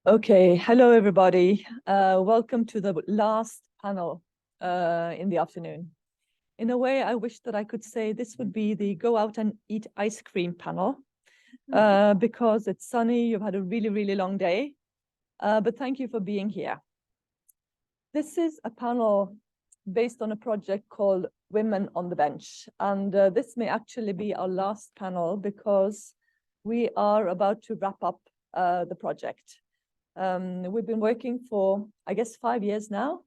Okay, hello everybody. Welcome to the last panel in the afternoon. In a way, I wish that I could say this would be the go out and eat ice cream panel because it's sunny, you've had a really, really long day, but thank you for being here. This is a panel based on a project called Women on the Bench, and this may actually be our last panel because we are about to wrap up the project. We've been working for, I guess, 5 years now,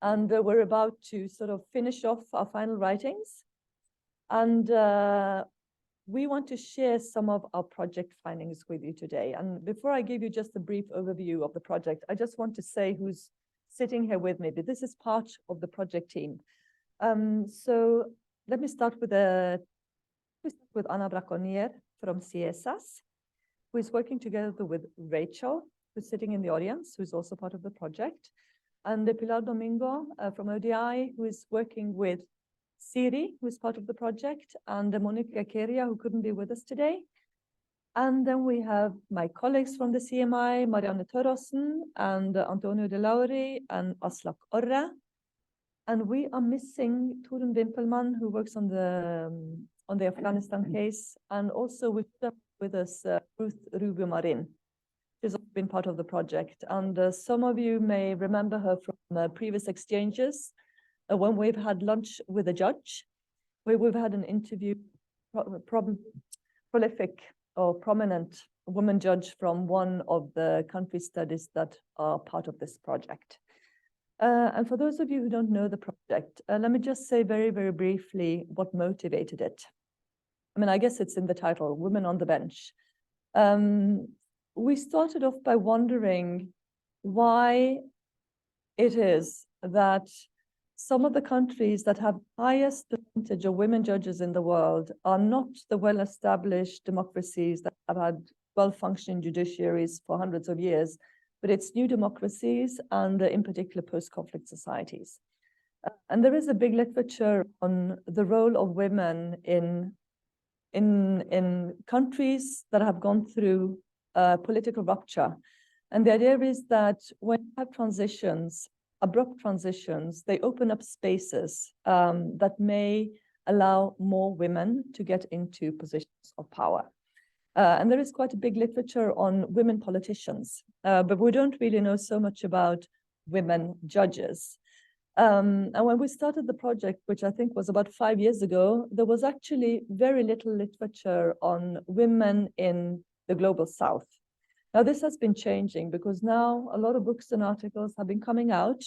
and we're about to sort of finish off our final writings. And we want to share some of our project findings with you today. And before I give you just a brief overview of the project, I just want to say who's sitting here with me, but this is part of the project team. So let me start with Anna Braconier from CSAS, who is working together with Rachel, who's sitting in the audience, who's also part of the project, and Pilar Domingo from ODI, who is working with Siri, who is part of the project, and Monica Keria, who couldn't be with us today. And then we have my colleagues from the CMI, Marianne Torossen and Antonio De Lauri and Aslak Orre. And we are missing Torun Wimpelmann, who works on the Afghanistan case, and also with us Ruth Rubio Marin. She's been part of the project, and some of you may remember her from previous exchanges when we've had lunch with a judge, where we've had an interview, prolific or prominent woman judge from one of the country studies that are part of this project. And for those of you who don't know the project, let me just say very, very briefly what motivated it. I mean, I guess it's in the title, Women on the Bench. We started off by wondering why it is that some of the countries that have highest percentage of women judges in the world are not the well-established democracies that have had well-functioning judiciaries for hundreds of years, but it's new democracies and in particular post-conflict societies. And there is a big literature on the role of women in countries that have gone through political rupture. And the idea is that when you have transitions, abrupt transitions, they open up spaces that may allow more women to get into positions of power. And there is quite a big literature on women politicians, but we don't really know so much about women judges. And when we started the project, which I think was about 5 years ago, there was actually very little literature on women in the global South. Now, this has been changing because now a lot of books and articles have been coming out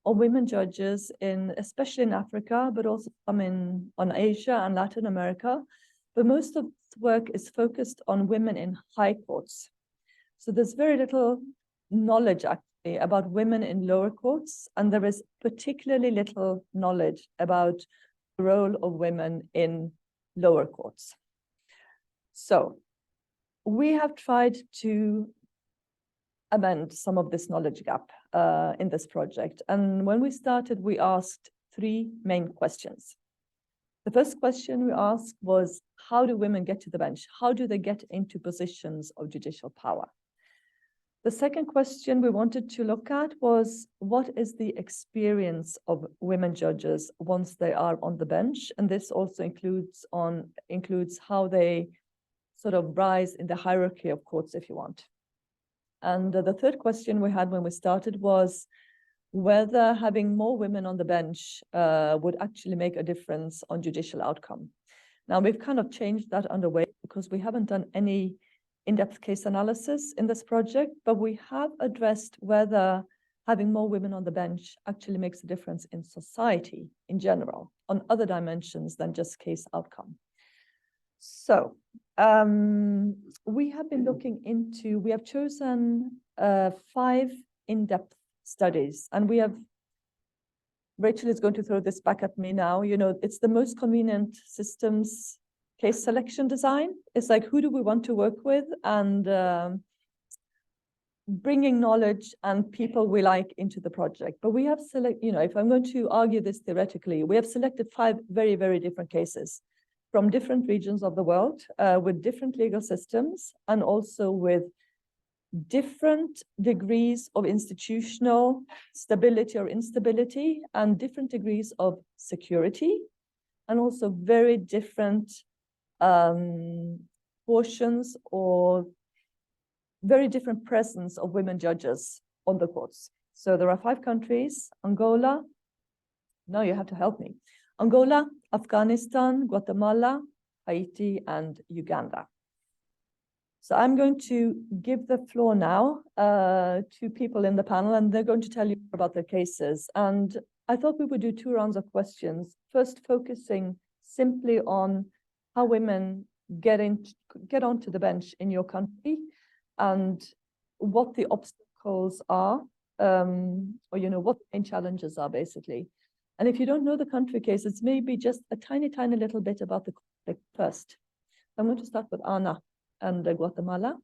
on women judges, especially in Africa, but also some on Asia and Latin America. But most of the work is focused on women in high courts. So there's very little knowledge actually about women in lower courts, and there is particularly little knowledge about the role of women in lower courts. So we have tried to amend some of this knowledge gap in this project. And when we started, we asked 3 main questions. The first question we asked was, how do women get to the bench? How do they get into positions of judicial power? The second question we wanted to look at was, what is the experience of women judges once they are on the bench? And this also includes how they sort of rise in the hierarchy of courts, if you want. And the third question we had when we started was whether having more women on the bench would actually make a difference on judicial outcome. Now, we've kind of changed that underway because we haven't done any in-depth case analysis in this project, but we have addressed whether having more women on the bench actually makes a difference in society in general, on other dimensions than just case outcome. So we have chosen 5 in-depth studies, and Rachel is going to throw this back at me now. You know, it's the most convenient systems case selection design. It's like, who do we want to work with, and bringing knowledge and people we like into the project. But we have if I'm going to argue this theoretically, we have selected 5 very, very different cases from different regions of the world with different legal systems and also with different degrees of institutional stability or instability and different degrees of security, and also very different portions or very different presence of women judges on the courts. So there are 5 countries: Angola, no, you have to help me, Angola, Afghanistan, Guatemala, Haiti, and Uganda. So I'm going to give the floor now to people in the panel, and they're going to tell you about their cases. And I thought we would do 2 rounds of questions, first focusing simply on how women get onto the bench in your country and what the obstacles are, or what the main challenges are, basically. And if you don't know the country cases, maybe just a tiny little bit about the conflict first. I'm going to start with Anna and Guatemala.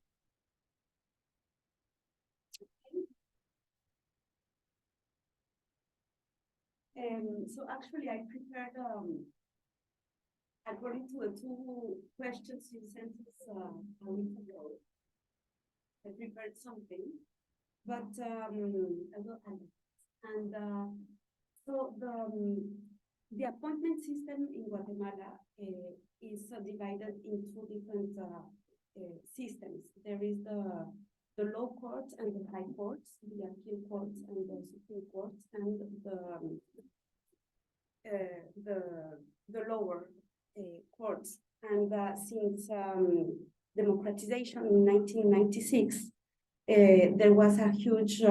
So actually, I prepared, according to the 2 questions you sent us a week ago, I prepared something, but so the appointment system in Guatemala is divided in 2 different systems. There is the low courts and the high courts, the appeal courts and the Supreme Court, and the lower courts. And since democratization in 1996, there was a huge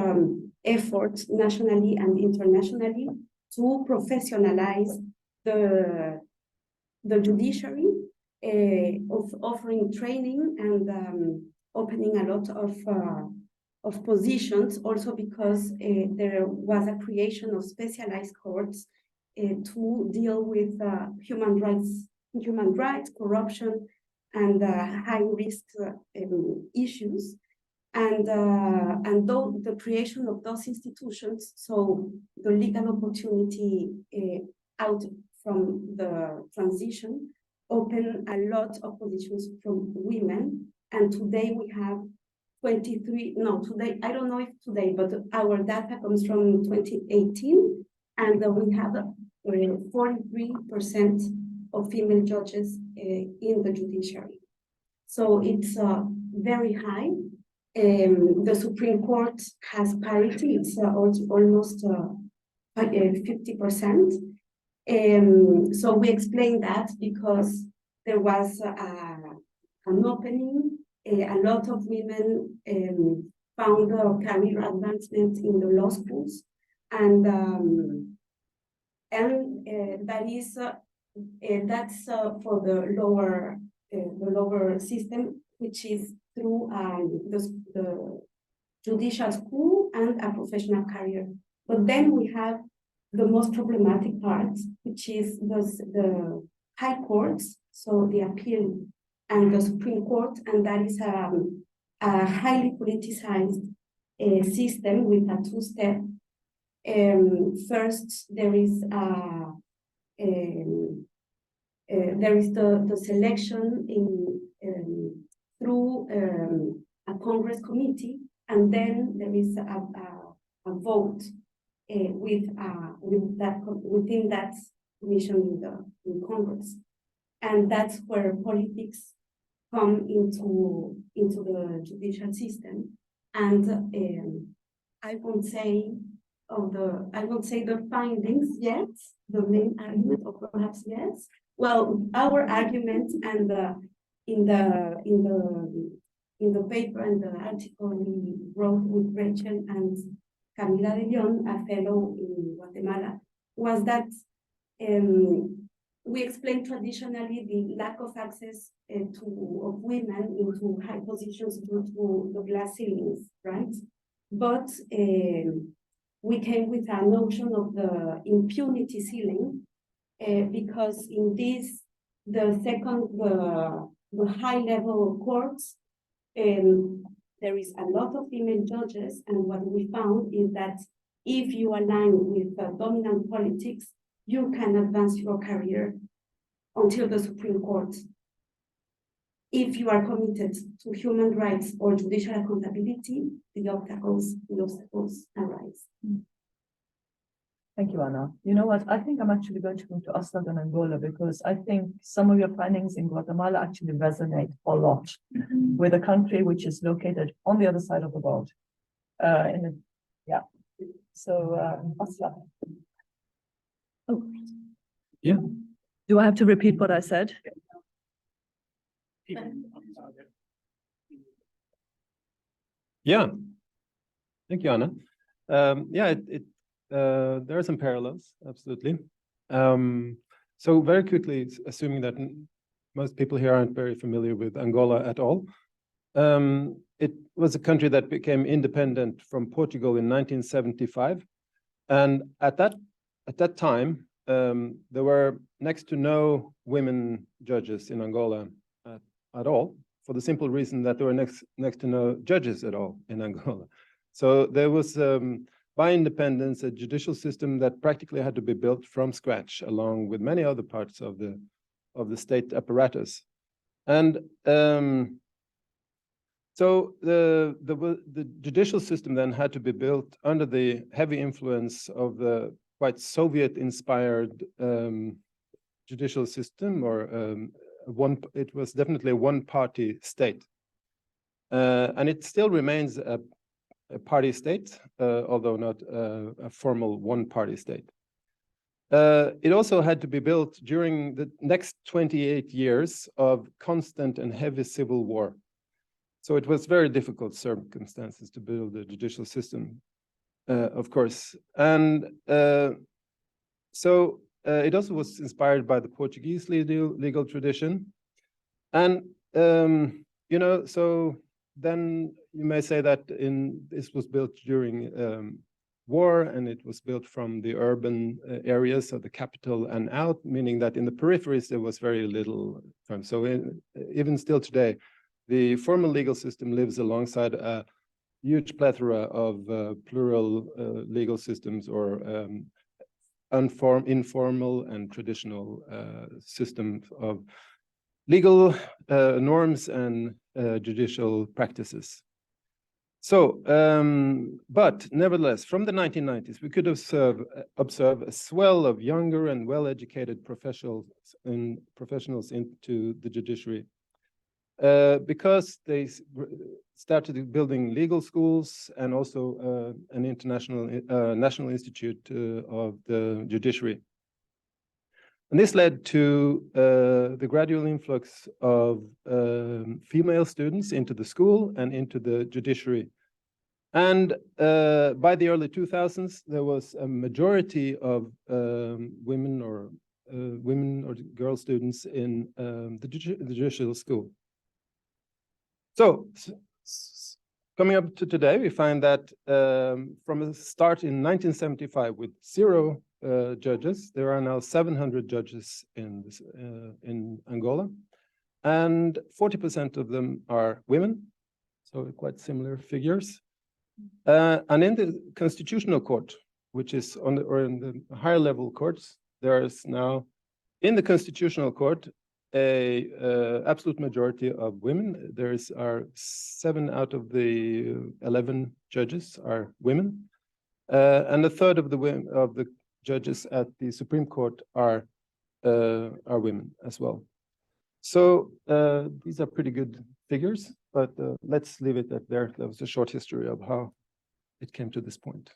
effort nationally and internationally to professionalize the judiciary, of offering training and opening a lot of positions, also because there was a creation of specialized courts to deal with human rights, corruption, and high-risk issues. And though the creation of those institutions, so the legal opportunity out from the transition, opened a lot of positions from women. And today we have 23, no, today, I don't know if today, but our data comes from 2018, and we have 43% of female judges in the judiciary. So it's very high. The Supreme Court has parity, it's almost 50%. So we explained that because there was an opening, a lot of women found career advancement in the law schools, and that is that's for the lower system, which is through the judicial school and a professional career. But then we have the most problematic part, which is the high courts, so the appeal and the Supreme Court, and that is a highly politicized system with a 2-step. First, there is the selection through a Congress committee, and then there is a vote within that commission in Congress, and that's where politics come into the judicial system. And I won't say the findings yet, the main argument, or perhaps yes. Well, our argument, and in the paper and the article we wrote with Rachel and Camila de Leon, a fellow in Guatemala, was that we explained traditionally the lack of access of women into high positions due to the glass ceilings, right? But we came with a notion of the impunity ceiling, because in this, the high-level courts, there is a lot of female judges, and what we found is that if you align with dominant politics, you can advance your career until the Supreme Court. if you are committed to human rights or judicial accountability, the obstacles arise. Thank you, Anna. You know what? I think I'm actually going to come to Asad and Angola because I think some of your findings in Guatemala actually resonate a lot with a country which is located on the other side of the world. So, Asad. Oh, yeah. Do I have to repeat what I said? Yeah. Thank you, Anna. There are some parallels, absolutely. So very quickly, assuming that most people here aren't very familiar with Angola at all, it was a country that became independent from Portugal in 1975, and at that time, there were next to no women judges in Angola at all, for the simple reason that there were next to no judges at all in Angola. So there was, by independence, a judicial system that practically had to be built from scratch, along with many other parts of the state apparatus. And so the judicial system then had to be built under the heavy influence of the quite Soviet-inspired judicial system, or it was definitely a one-party state. And it still remains a party state, although not a formal one-party state. It also had to be built during the next 28 years of constant and heavy civil war. So it was very difficult circumstances to build a judicial system, of course. And so it also was inspired by the Portuguese legal tradition. And, so then you may say that this was built during war, and it was built from the urban areas of the capital and out, meaning that in the peripheries there was very little time. So even still today, the formal legal system lives alongside a huge plethora of plural legal systems, or informal and traditional systems of legal norms and judicial practices. So, but nevertheless, from the 1990s, we could observe a swell of younger and well-educated professionals into the judiciary, because they started building legal schools and also an international national institute of the judiciary. And this led to the gradual influx of female students into the school and into the judiciary. And by the early 2000s, there was a majority of women or girl students in the judicial school. So, coming up to today, we find that from a start in 1975 with 0 judges, there are now 700 judges in Angola, and 40% of them are women, so quite similar figures. And in the Constitutional Court, which is in the higher level courts, there is now in the Constitutional Court a absolute majority of women. Are 7 out of the 11 judges are women, and a third of the judges at the Supreme Court are women as well. So these are pretty good figures, but let's leave it at there. That was a short history of how it came to this point.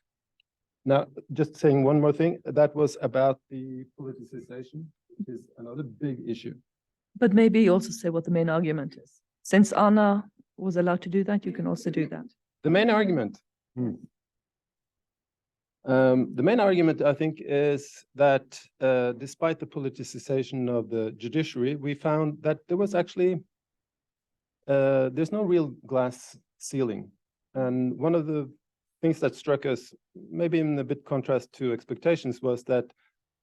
Now, just saying one more thing, that was about the politicization, which is another big issue. But maybe also say what the main argument is. Since Anna was allowed to do that, you can also do that. The main argument. The main argument, I think, is that despite the politicization of the judiciary, we found that there was actually, there's no real glass ceiling. And one of the things that struck us, maybe in a bit contrast to expectations, was that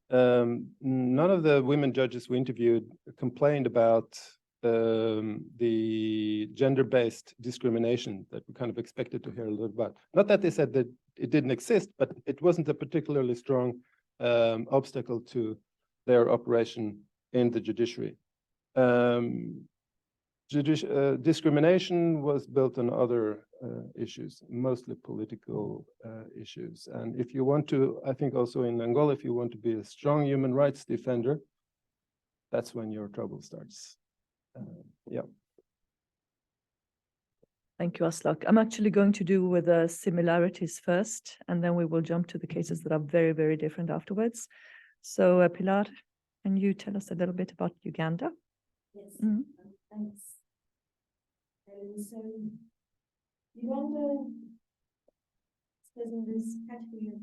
none of the women judges we interviewed complained about the gender-based discrimination that we kind of expected to hear a little about. Not that they said that it didn't exist, but it wasn't a particularly strong obstacle to their operation in the judiciary. discrimination was built on other issues, mostly political issues. And if you want to, I think also in Angola, if you want to be a strong human rights defender, that's when your trouble starts. Yeah. Thank you, Aslak. I'm actually going to do with the similarities first, and then we will jump to the cases that are very, very different afterwards. So Pilar, can you tell us a little bit about Uganda? Yes, Thanks. So Uganda says in this category of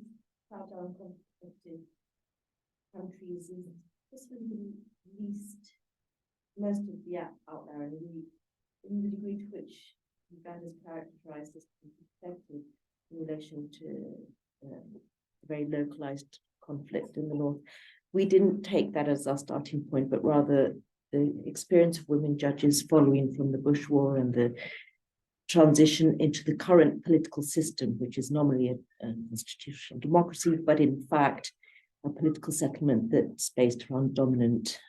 fragile conflicted countries is possibly the most of the outlier in the degree to which Uganda is characterized as conflicted in relation to very localized conflict in the north. We didn't take that as our starting point, but rather the experience of women judges following from the Bush War and the transition into the current political system, which is nominally a constitutional democracy, but in fact, a political settlement that's based around dominant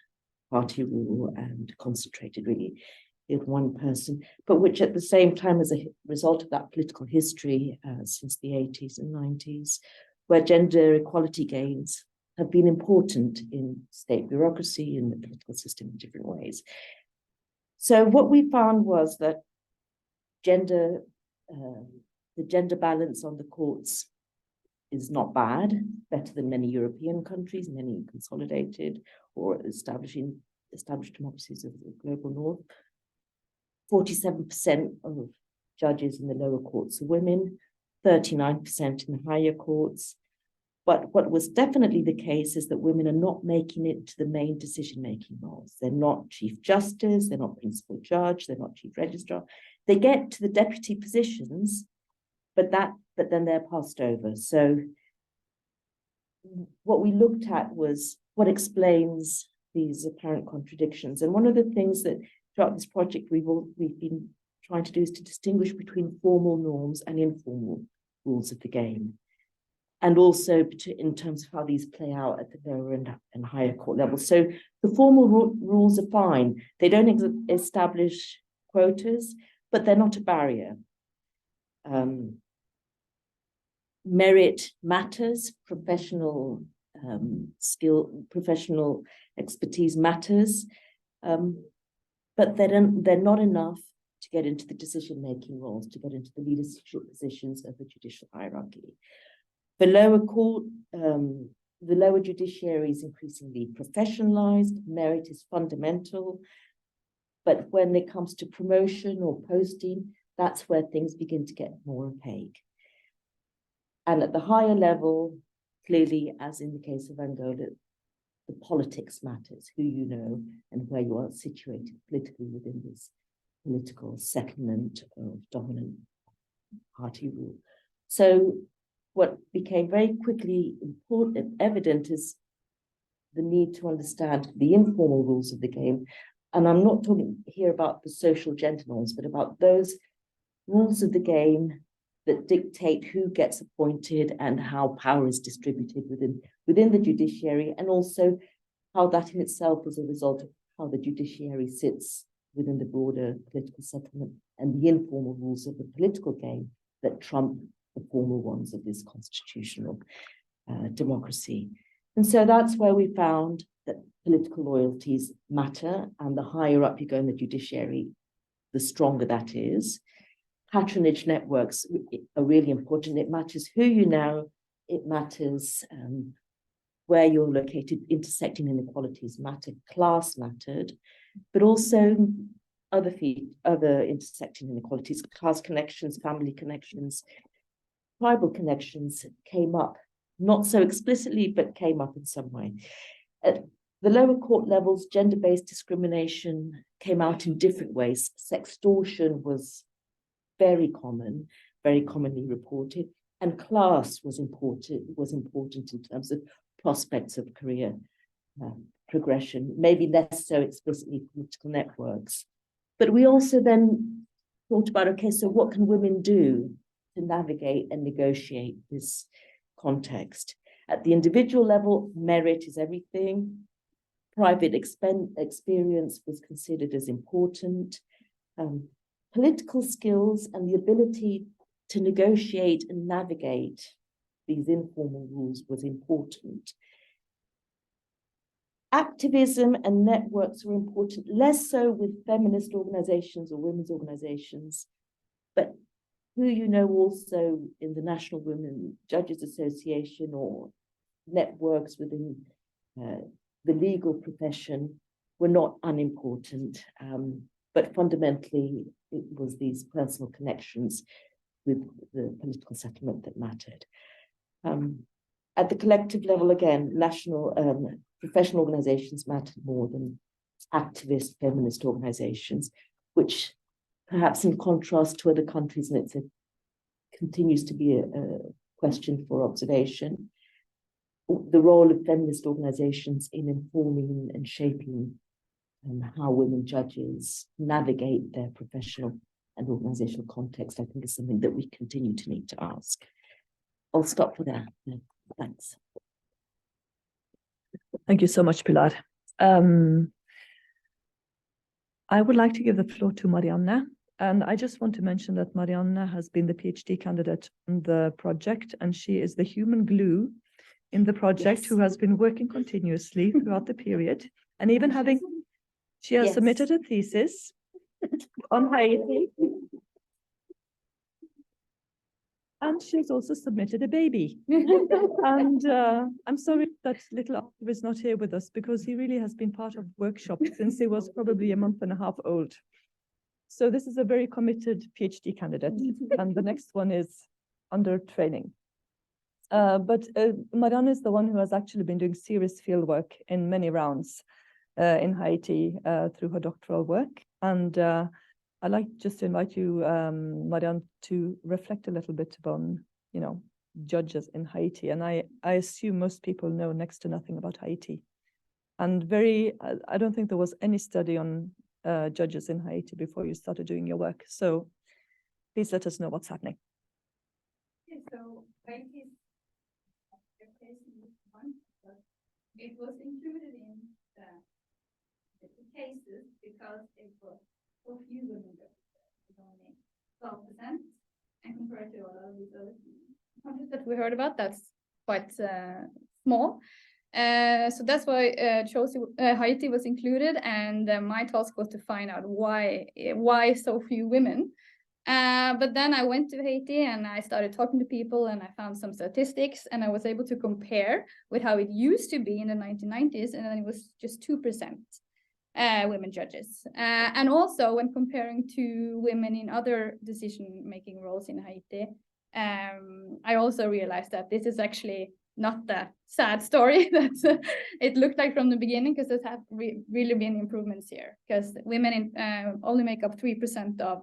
party rule and concentrated really in one person, but which at the same time, as a result of that political history since the 80s and 90s, where gender equality gains have been important in state bureaucracy and the political system in different ways. So what we found was that the gender balance on the courts is not bad, better than many European countries, many consolidated or established democracies of the global north. 47% of judges in the lower courts are women, 39% in the higher courts. But what was definitely the case is that women are not making it to the main decision-making roles. They're not chief justice, they're not principal judge, they're not chief registrar. They get to the deputy positions, but then they're passed over. So what we looked at was what explains these apparent contradictions. And one of the things that throughout this project we've been trying to do is to distinguish between formal norms and informal rules of the game. And also in terms of how these play out at the lower and higher court level. So the formal rules are fine. They don't establish quotas, but they're not a barrier. Merit matters, professional skill, professional expertise matters, but they're not enough to get into the decision-making roles, to get into the leadership positions of the judicial hierarchy. The lower court, the lower judiciary is increasingly professionalized, merit is fundamental, but when it comes to promotion or posting, that's where things begin to get more opaque. And at the higher level, clearly, as in the case of Angola, the politics matters, who you know and where you are situated politically within this political settlement of dominant party rule. So what became very quickly evident is the need to understand the informal rules of the game. And I'm not talking here about the social gender norms, but about those rules of the game that dictate who gets appointed and how power is distributed within the judiciary, and also how that in itself is a result of how the judiciary sits within the broader political settlement and the informal rules of the political game that trump the formal ones of this constitutional democracy. And so that's where we found that political loyalties matter, and the higher up you go in the judiciary, the stronger that is. Patronage networks are really important. It matters who you know, it matters where you're located, intersecting inequalities matter, class mattered, but also other intersecting inequalities, class connections, family connections, tribal connections came up, not so explicitly, but came up in some way. At the lower court levels, gender-based discrimination came out in different ways. Sextortion was very commonly reported, and class was important in terms of prospects of career progression, maybe less so explicitly political networks. But we also then thought about, okay, so what can women do to navigate and negotiate this context? At the individual level, merit is everything. Private experience was considered as important. Political skills and the ability to negotiate and navigate these informal rules was important. Activism and networks were important, less so with feminist organizations or women's organizations, but who you know also in the National Women Judges Association or networks within the legal profession were not unimportant, but fundamentally it was these personal connections with the political settlement that mattered. At the collective level, again, national professional organizations mattered more than activist feminist organizations, which perhaps in contrast to other countries, and it continues to be a question for observation, the role of feminist organizations in informing and shaping how women judges navigate their professional and organizational context, I think is something that we continue to need to ask. I'll stop for there. Thanks. Thank you so much, Pilar. I would like to give the floor to Marianne. And I just want to mention that Marianne has been the PhD candidate on the project, and she is the human glue in the project, yes, who has been working continuously throughout the period, and even she has, yes, submitted a thesis on Haiti. And she's also submitted a baby. And I'm sorry that little Arthur is not here with us, because he really has been part of workshops since he was probably a month and a half old. So this is a very committed PhD candidate, and the next one is under training. But Marianne is the one who has actually been doing serious field work in many rounds in Haiti through her doctoral work. And I'd like just to invite you, Marianne, to reflect a little bit on, judges in Haiti. And I assume most people know next to nothing about Haiti. And I don't think there was any study on judges in Haiti before you started doing your work. So please let us know what's happening. Yeah, so Haiti is it was included in the cases because it was so few women judges, only 12%, and compared to a lot of these other countries that we heard about, that's quite small. So that's why Haiti was included, and my task was to find out why so few women. But then I went to Haiti and I started talking to people, and I found some statistics, and I was able to compare with how it used to be in the 1990s, and then it was just 2% women judges. And also when comparing to women in other decision-making roles in Haiti, I also realized that this is actually not the sad story that it looked like from the beginning, because there have really been improvements here, because women only make up 3% of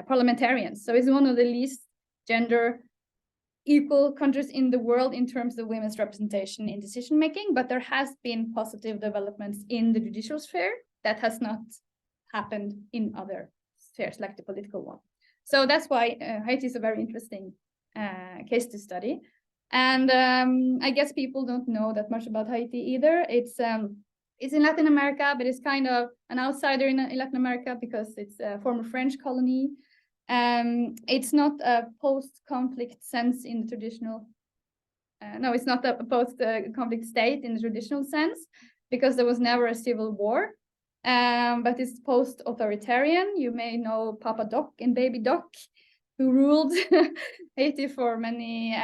parliamentarians. So it's one of the least gender equal countries in the world in terms of women's representation in decision making, but there has been positive developments in the judicial sphere that has not happened in other spheres like the political one. So that's why Haiti is a very interesting case to study. And I guess people don't know that much about Haiti either. It's in Latin America, but it's kind of an outsider in Latin America because it's a former French colony. It's not a post-conflict sense in the traditional. No, it's not a post-conflict state in the traditional sense, because there was never a civil war. But it's post-authoritarian. You may know Papa Doc and Baby Doc, who ruled Haiti for many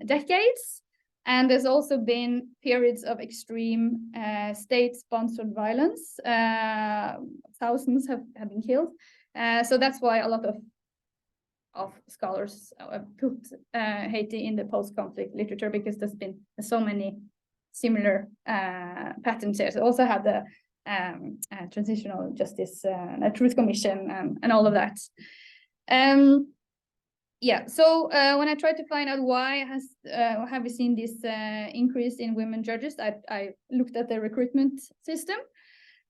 decades. And there's also been periods of extreme state-sponsored violence. Thousands have been killed. So that's why a lot of scholars put Haiti in the post-conflict literature, because there's been so many similar patterns there. So also had the transitional justice, truth commission, and all of that. Yeah, so when I tried to find out why have we seen this increase in women judges, I looked at the recruitment system,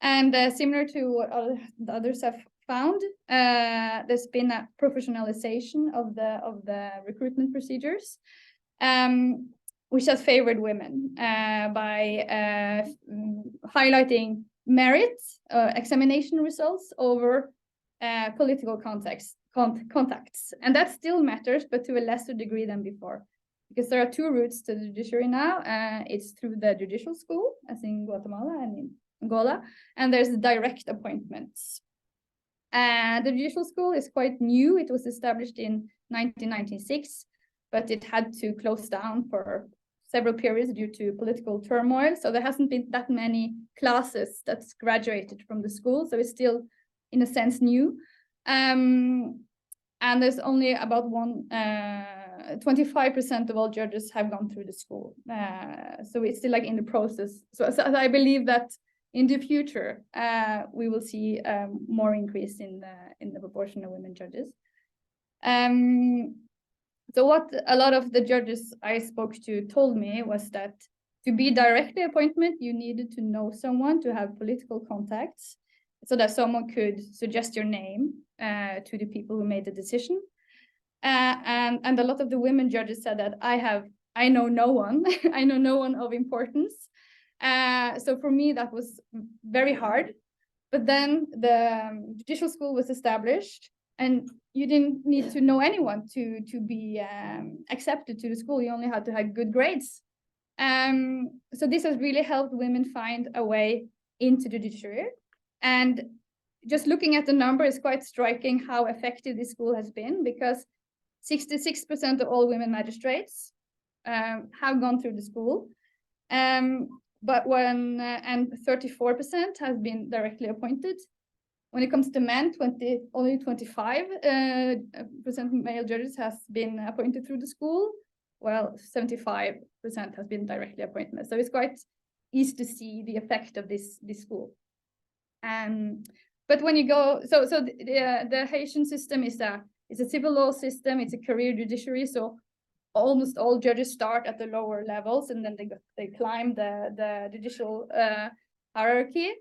and similar to what the others have found, there's been a professionalization of the recruitment procedures, which has favored women by highlighting merit, examination results over political contacts, and that still matters, but to a lesser degree than before, because there are two routes to the judiciary now. It's through the judicial school, as in Guatemala and in Angola, and there's direct appointments. The judicial school is quite new. It was established in 1996, but it had to close down for several periods due to political turmoil. So there hasn't been that many classes that's graduated from the school. So it's still, in a sense, new. And there's only about 25% of all judges have gone through the school. So it's still like in the process. So I believe that in the future, we will see more increase in the proportion of women judges. So what a lot of the judges I spoke to told me was that to be directly appointed, you needed to know someone, to have political contacts, so that someone could suggest your name to the people who made the decision. And a lot of the women judges said that I know no one, I know no one of importance. So for me, that was very hard. But then the judicial school was established, and you didn't need to know anyone to be accepted to the school. You only had to have good grades. So this has really helped women find a way into the judiciary. And just looking at the number is quite striking how effective this school has been, because 66% of all women magistrates have gone through the school. But and 34% has been directly appointed. When it comes to men, only 25% male judges has been appointed through the school, while 75% has been directly appointed. So it's quite easy to see the effect of this school. But when you go, so the Haitian system is a civil law system. It's a career judiciary. So almost all judges start at the lower levels, and then they climb the judicial hierarchy.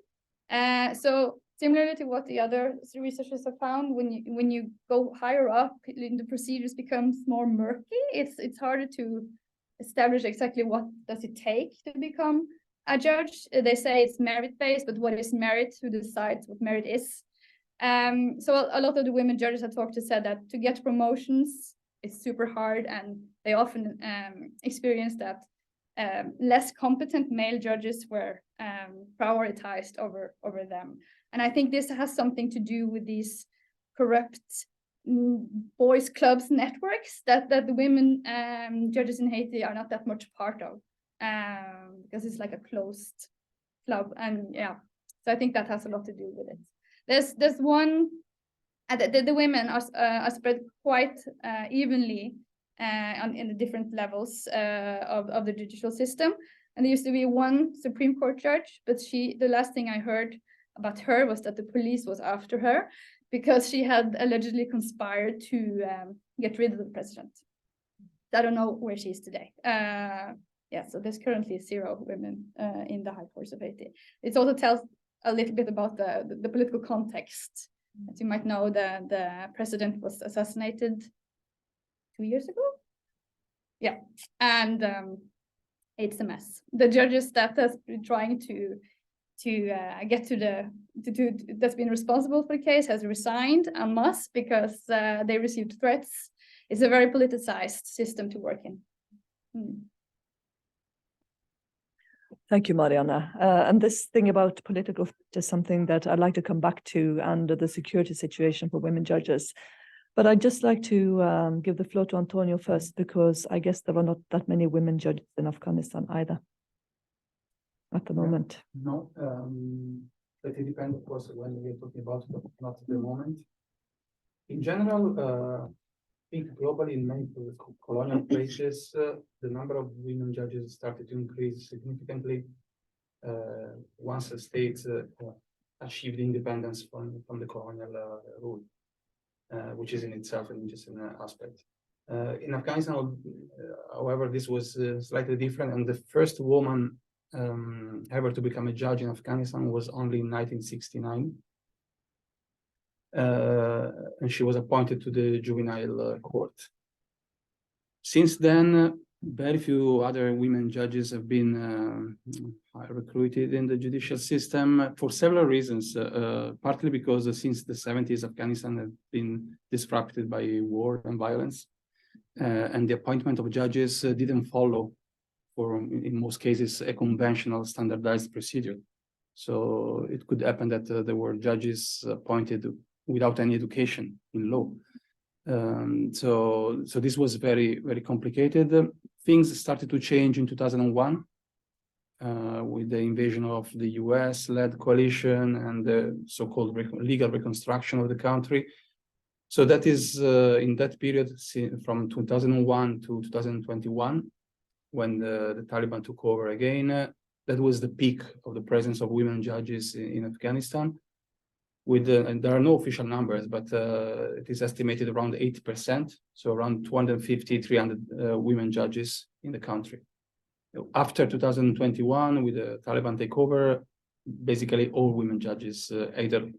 So similarly to what the other researchers have found, when you go higher up, the procedures becomes more murky. It's harder to establish exactly what does it take to become a judge. They say it's merit-based, but what is merit? Who decides what merit is? So a lot of the women judges I talked to said that to get promotions, it's super hard, and they often experience that less competent male judges were prioritized over them. And I think this has something to do with these corrupt boys clubs networks that the women judges in Haiti are not that much part of, because it's like a closed club. And yeah, so I think that has a lot to do with it. There's one, the women are spread quite evenly in the different levels of the judicial system. And there used to be one Supreme Court judge, but the last thing I heard about her was that the police was after her because she had allegedly conspired to get rid of the president. I don't know where she is today. Yeah, so there's currently 0 women in the High Court of Haiti. It also tells a little bit about the political context. As you might know, the president was assassinated 2 years ago. Yeah, and it's a mess. The judges that has been trying to get to that's been responsible for the case has resigned en masse because they received threats. It's a very politicized system to work in. Thank you, Mariana. And this thing about political is something that I'd like to come back to, and the security situation for women judges. But I'd just like to give the floor to Antonio first, because I guess there are not that many women judges in Afghanistan either at the moment. No, but it depends, of course, when we're talking about, but not at the moment. In general, I think globally in many colonial places, the number of women judges started to increase significantly once the states achieved independence from the colonial rule, which is in itself an interesting aspect. In Afghanistan, however, this was slightly different, and the first woman ever to become a judge in Afghanistan was only in 1969. And she was appointed to the juvenile court. Since then, very few other women judges have been recruited in the judicial system for several reasons. Partly because since the 70s, Afghanistan has been disrupted by war and violence, and the appointment of judges didn't follow, in most cases, a conventional standardized procedure. So it could happen that there were judges appointed without any education in law. So this was very, very complicated. Things started to change in 2001 with the invasion of the US-led coalition and the so-called legal reconstruction of the country. So that is in that period from 2001 to 2021, when the Taliban took over again, that was the peak of the presence of women judges in Afghanistan. And there are no official numbers, but it is estimated around 80%, so around 250, 300 women judges in the country. After 2021, with the Taliban takeover, basically all women judges either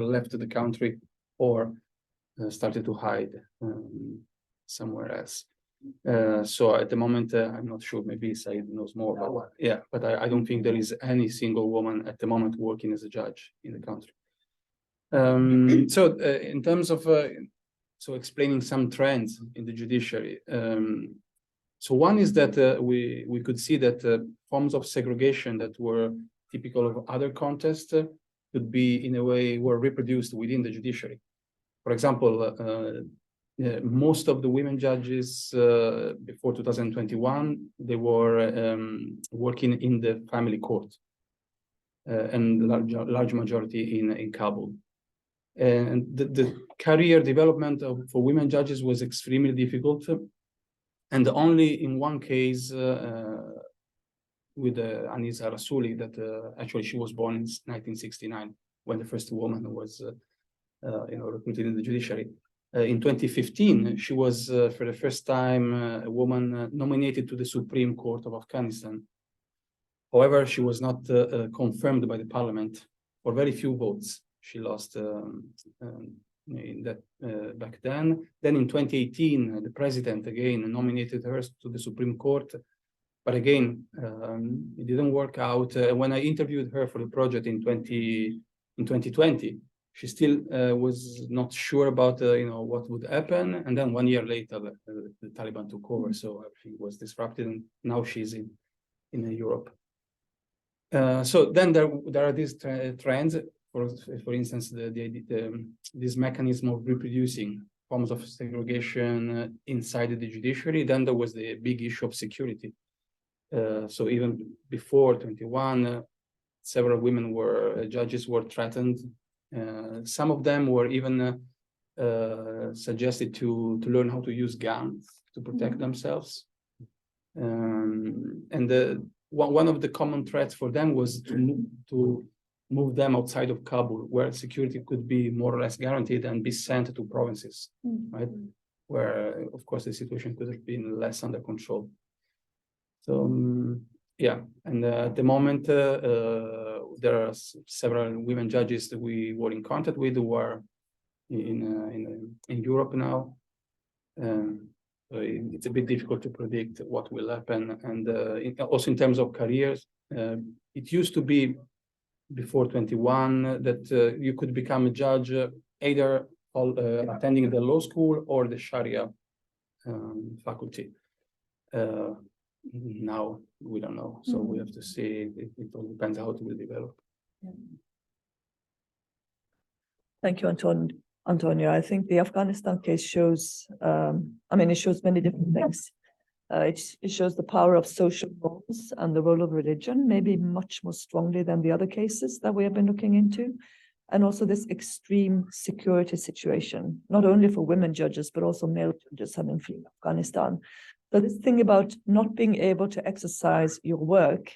left the country or started to hide somewhere else. So at the moment, I'm not sure, maybe Said knows more about what. Yeah, but I don't think there is any single woman at the moment working as a judge in the country. So in terms of so explaining some trends in the judiciary, so one is that we could see that forms of segregation that were typical of other contexts could be, in a way, were reproduced within the judiciary. For example, most of the women judges before 2021, they were working in the family court, and large majority in Kabul. And the career development for women judges was extremely difficult. And only in one case with Anisa Rasuli, that actually she was born in 1969, when the first woman was recruited in the judiciary. In 2015, she was for the first time a woman nominated to the Supreme Court of Afghanistan. However, she was not confirmed by the parliament for very few votes. She lost in that back then. Then in 2018, the president again nominated her to the Supreme Court, but again, it didn't work out. When I interviewed her for the project in 2020, she still was not sure about what would happen. And then 1 year later, the Taliban took over, so everything was disrupted, and now she's in Europe. So then there are these trends. For instance, this mechanism of reproducing forms of segregation inside the judiciary. Then there was the big issue of security. So even before 21, several women judges were threatened. Some of them were even suggested to learn how to use guns to protect themselves. And one of the common threats for them was to move them outside of Kabul, where security could be more or less guaranteed, and be sent to provinces, right? Where, of course, the situation could have been less under control. So, yeah, and at the moment, there are several women judges that we were in contact with who are in Europe now. So it's a bit difficult to predict what will happen. And also in terms of careers, it used to be before 21 that you could become a judge either attending the law school or the Sharia faculty. Now we don't know, so we have to see. It all depends how it will develop. Yeah. Thank you, Antonio. I think the Afghanistan case shows, it shows many different things. It shows the power of social norms and the role of religion, maybe much more strongly than the other cases that we have been looking into. And also this extreme security situation, not only for women judges, but also male judges having fled Afghanistan. So this thing about not being able to exercise your work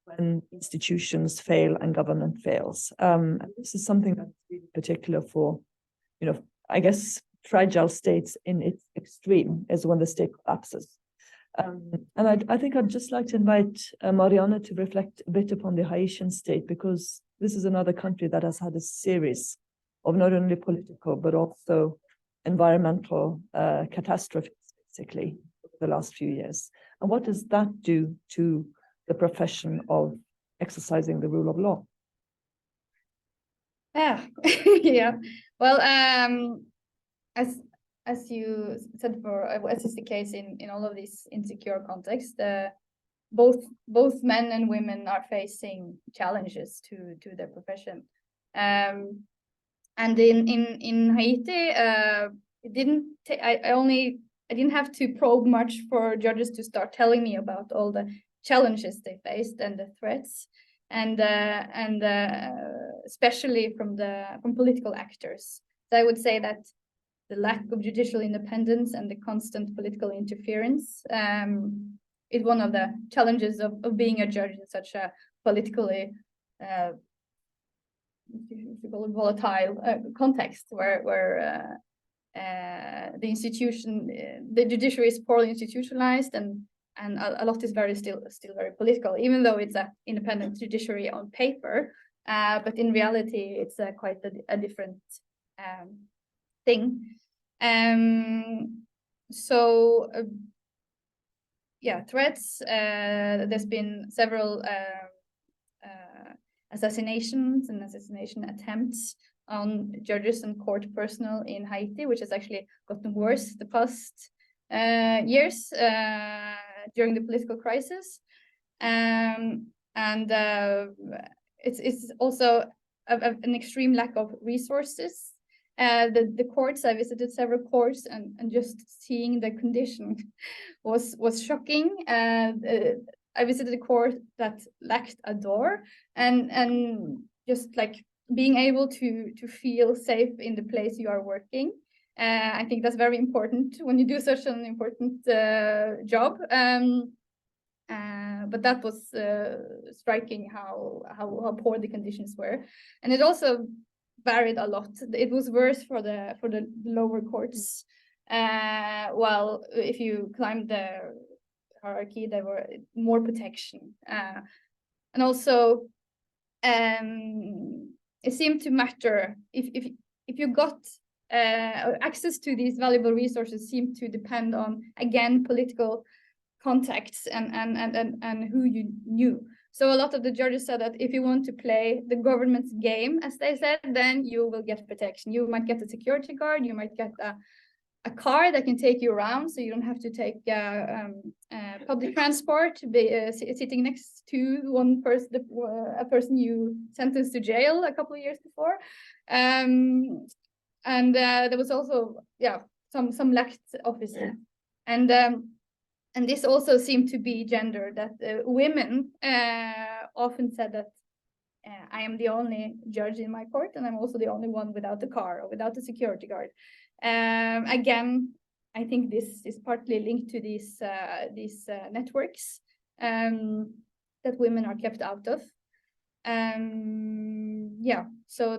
when institutions fail and government fails. This is something that's really particular for, I guess, fragile states in its extreme, is when the state collapses. And I think I'd just like to invite Mariana to reflect a bit upon the Haitian state, because this is another country that has had a series of not only political, but also environmental catastrophes, basically, the last few years. And what does that do to the profession of exercising the rule of law? Yeah, yeah. Well, as you said before, as is the case in all of these insecure contexts, both men and women are facing challenges to their profession. And in Haiti, it didn't I didn't have to probe much for judges to start telling me about all the challenges they faced and the threats, and especially from political actors. So I would say that the lack of judicial independence and the constant political interference is one of the challenges of being a judge in such a politically volatile context where the judiciary is poorly institutionalized and a lot is still very political, even though it's an independent judiciary on paper, but in reality it's quite a different thing. So yeah, threats. There's been several assassinations and assassination attempts on judges and court personnel in Haiti, which has actually gotten worse the past years during the political crisis. It's also an extreme lack of resources. The courts, I visited several courts and just seeing the condition was shocking. I visited a court that lacked a door and just like being able to feel safe in the place you are working. I think that's very important when you do such an important job. But that was striking how poor the conditions were, and it also varied a lot. It was worse for the lower courts. While if you climbed the hierarchy, there were more protection, and also it seemed to matter if you got access to these valuable resources seemed to depend on, again, political contacts and who you knew. So a lot of the judges said that if you want to play the government's game, as they said, then you will get protection. You might get a security guard, you might get a car that can take you around, so you don't have to take public transport, sitting next to one person, a person you sentenced to jail a couple of years before. And there was also, yeah, some lacked officers. And this also seemed to be gender, that women often said that I am the only judge in my court, and I'm also the only one without a car or without a security guard. Again, I think this is partly linked to these networks that women are kept out of. Yeah, so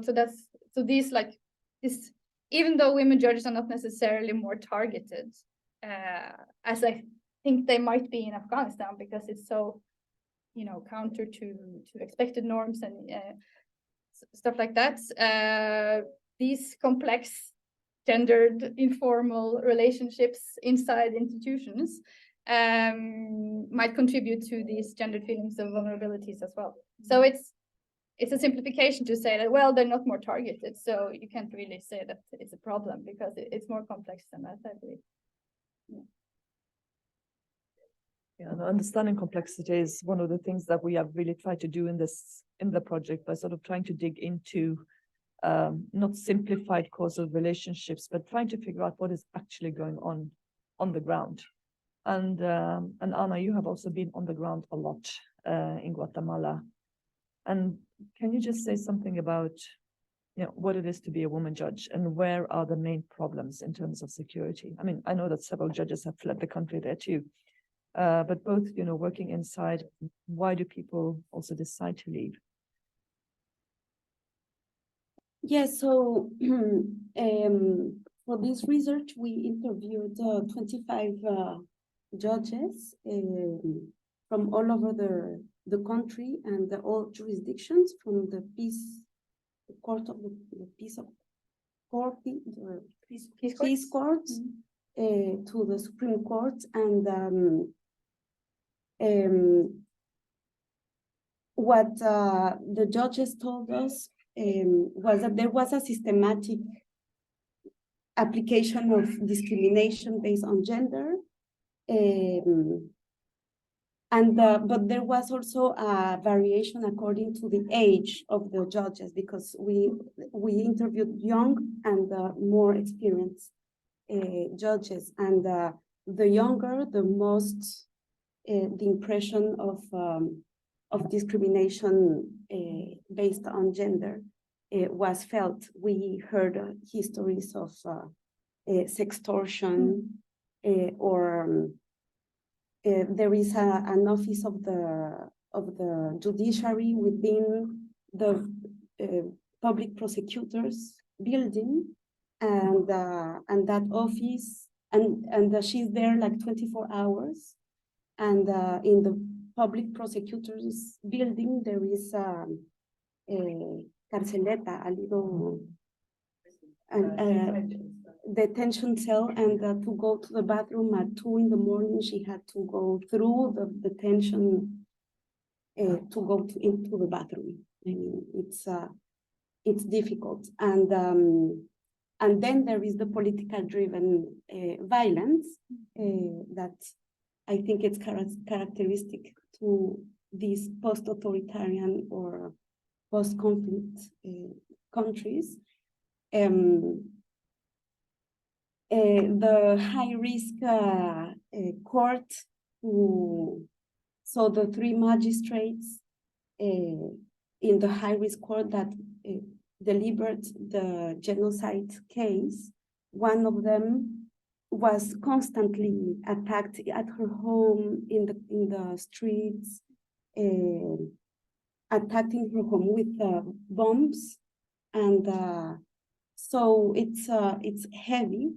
these like this, even though women judges are not necessarily more targeted, as I think they might be in Afghanistan, because it's so, you know, counter to expected norms and stuff like that. These complex, gendered, informal relationships inside institutions might contribute to these gendered feelings of vulnerabilities as well. So it's a simplification to say that, well, they're not more targeted, so you can't really say that it's a problem, because it's more complex than that, I believe. Yeah, and understanding complexity is one of the things that we have really tried to do in the project, by sort of trying to dig into not simplified causal relationships, but trying to figure out what is actually going on the ground. And Anna, you have also been on the ground a lot in Guatemala. And can you just say something about, you know, what it is to be a woman judge, and where are the main problems in terms of security? I mean, I know that several judges have fled the country there too. But both, you know, working inside, why do people also decide to leave? Yes, so for this research, we interviewed 25 judges from all over the country and all jurisdictions, from the peace court of the peace courts, to the Supreme Court, and what the judges told us was that there was a systematic application of discrimination based on gender, but there was also a variation according to the age of the judges, because we interviewed young and more experienced judges, and the younger, the most the impression of discrimination based on gender was felt. We heard histories of sextortion, or there is an office of the judiciary within the public prosecutors building, and that office, and she's there like 24 hours, and in the public prosecutors building there is a carceleta, a little detention cell, and to go to the bathroom at 2 in the morning, she had to go through the detention to go into the bathroom. I mean, it's difficult, and then there is the political driven violence that I think it's characteristic to these post-authoritarian or post-conflict countries. The high-risk court, so the 3 magistrates in the high-risk court that delivered the genocide case, one of them was constantly attacked at her home, in the streets, attacked in her home with bombs, and so it's heavy.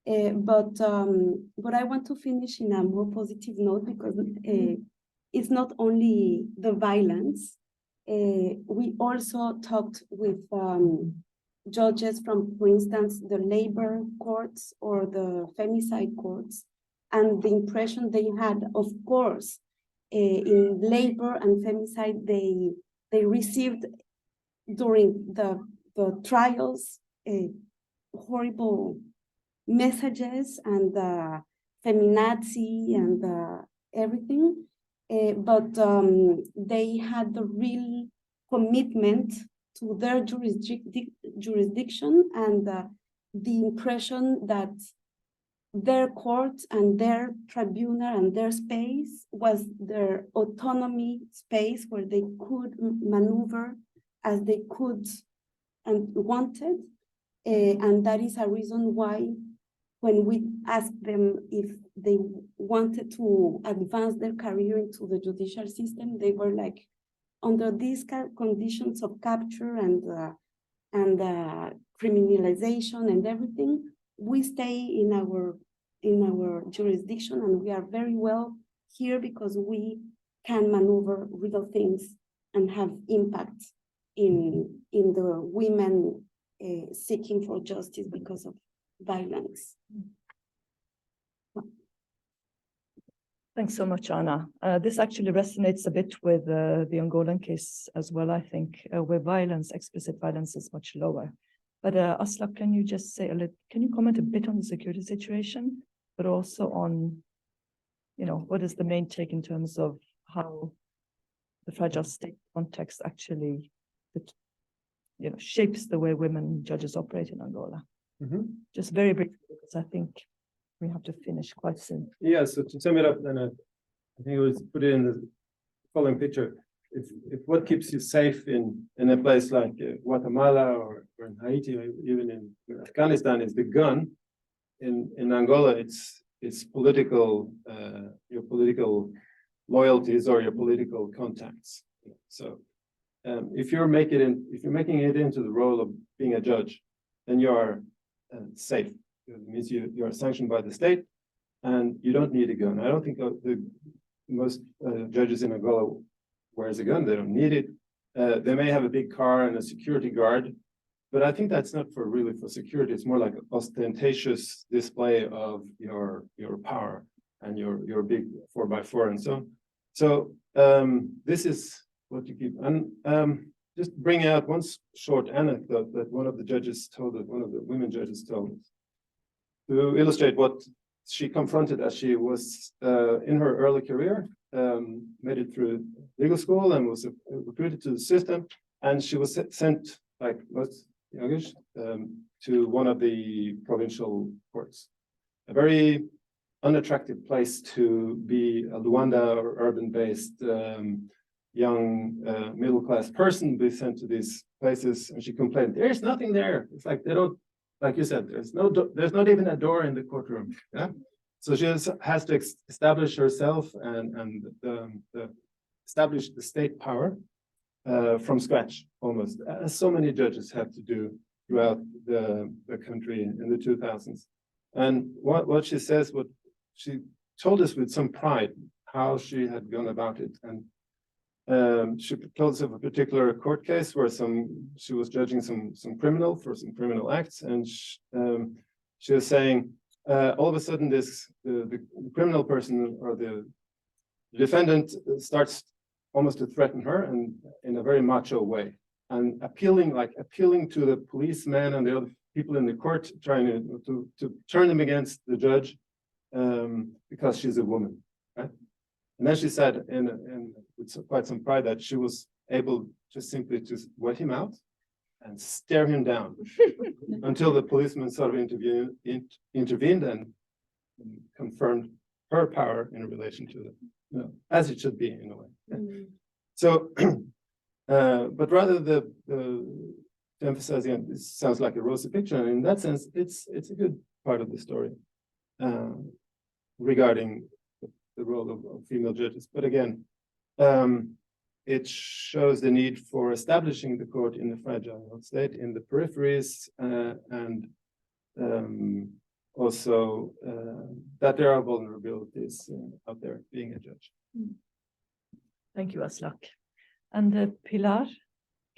But I want to finish in a more positive note, because it's not only the violence. We also talked with judges from, for instance, the labor courts or the femicide courts, and the impression they had, of course, in labor and femicide, they received during the trials horrible messages and feminazi and everything, but they had the real commitment to their jurisdiction, and the impression that their court and their tribunal and their space was their autonomy space, where they could maneuver as they could and wanted. And that is a reason why, when we asked them if they wanted to advance their career into the judicial system, they were like, under these conditions of capture and criminalization and everything, we stay in our jurisdiction, and we are very well here because we can maneuver real things and have impact in the women seeking for justice because of violence. Thanks so much, Anna. This actually resonates a bit with the Angolan case as well, I think, where explicit violence is much lower. But Aslak, can you just say can you comment a bit on the security situation, but also on, what is the main take in terms of how the fragile state context actually, shapes the way women judges operate in Angola? Mm-hmm. Just very briefly, because I think we have to finish quite soon. Yeah, so to sum it up, then I think it was put it in the following picture. If what keeps you safe in a place like Guatemala or in Haiti, or even in Afghanistan, is the gun, in Angola it's political, your political loyalties or your political contacts. So if you're making it into the role of being a judge, then you are safe. It means you are sanctioned by the state, and you don't need a gun. I don't think most judges in Angola wears a gun. They don't need it. They may have a big car and a security guard, but I think that's not really for security. It's more like an ostentatious display of your power and your big 4x4 and so on. So this is what you keep. And just bring out one short anecdote that one of the judges told us, one of the women judges told us, to illustrate what she confronted as she was in her early career, made it through legal school and was recruited to the system. And she was sent, like most youngish, to one of the provincial courts. A very unattractive place to be a Luanda or urban-based young middle-class person, be sent to these places. And she complained, there's nothing there. It's like they don't, like you said, there's not even a door in the courtroom. Yeah. So she has to establish herself and establish the state power from scratch, almost, as so many judges have to do throughout the country in the 2000s. And what she says, what she told us with some pride, how she had gone about it. And she told us of a particular court case where she was judging some criminal for some criminal acts, and she was saying, all of a sudden the criminal person or the defendant starts almost to threaten her, and in a very macho way, and appealing to the policeman and the other people in the court, trying to turn them against the judge because she's a woman, right? And then she said, with quite some pride, that she was able to simply just wet him out and stare him down until the policeman sort of intervened and confirmed her power in relation to the, as it should be in a way. Yeah. So, but rather the emphasizing, this sounds like a rosy picture, and in that sense, it's a good part of the story regarding the role of female judges. But again, it shows the need for establishing the court in a fragile state, in the peripheries, and also that there are vulnerabilities out there being a judge. Thank you, Aslak. And Pilar,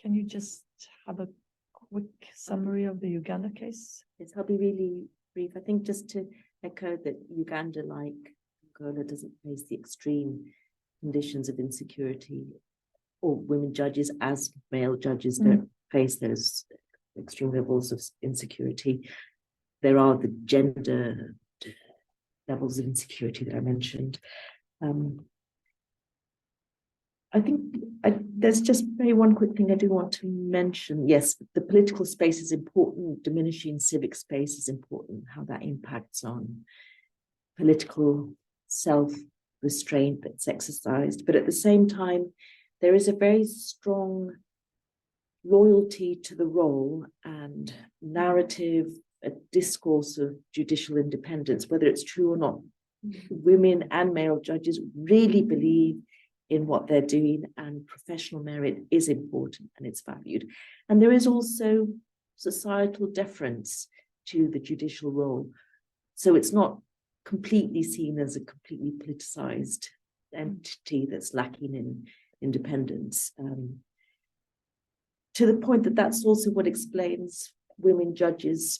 can you just have a quick summary of the Uganda case? Yes, I'll be really brief. I think just to echo that Uganda, like Angola, doesn't face the extreme conditions of insecurity, or women judges as male judges don't face those extreme levels of insecurity. There are the gender levels of insecurity that I mentioned. I think there's just one quick thing I do want to mention. Yes, the political space is important, diminishing civic space is important, how that impacts on political self-restraint that's exercised. But at the same time, there is a very strong loyalty to the role and narrative, a discourse of judicial independence, whether it's true or not. Women and male judges really believe in what they're doing, and professional merit is important and it's valued. And there is also societal deference to the judicial role. So it's not completely seen as a completely politicized entity that's lacking in independence. To the point that that's also what explains women judges'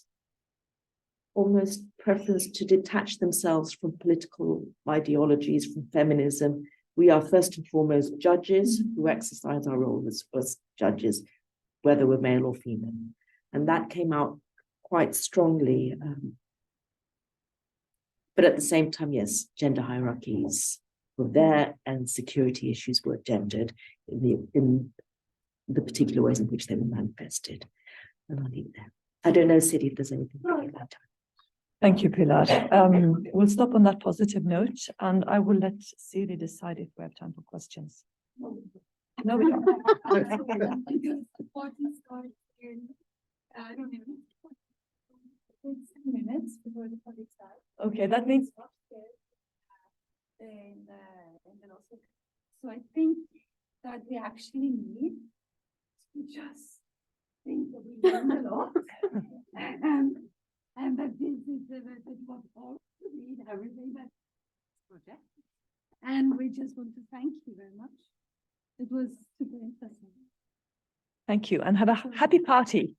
almost preference to detach themselves from political ideologies, from feminism. We are first and foremost judges who exercise our role as judges, whether we're male or female. And that came out quite strongly. But at the same time, yes, gender hierarchies were there and security issues were gendered in the particular ways in which they were manifested. And I'll leave it there. I don't know, Sidi, if there's anything to add that time. Thank you, Pilar. We'll stop on that positive note, and I will let Siri decide if we have time for questions. No, we don't. I don't even. It's 10 minutes before the public starts. Okay, that means. And then also, so I think that we actually need to just think that we learn a lot. And that this is the method for all to read everything that's project. And we just want to thank you very much. It was super interesting. Thank you, and have a happy party.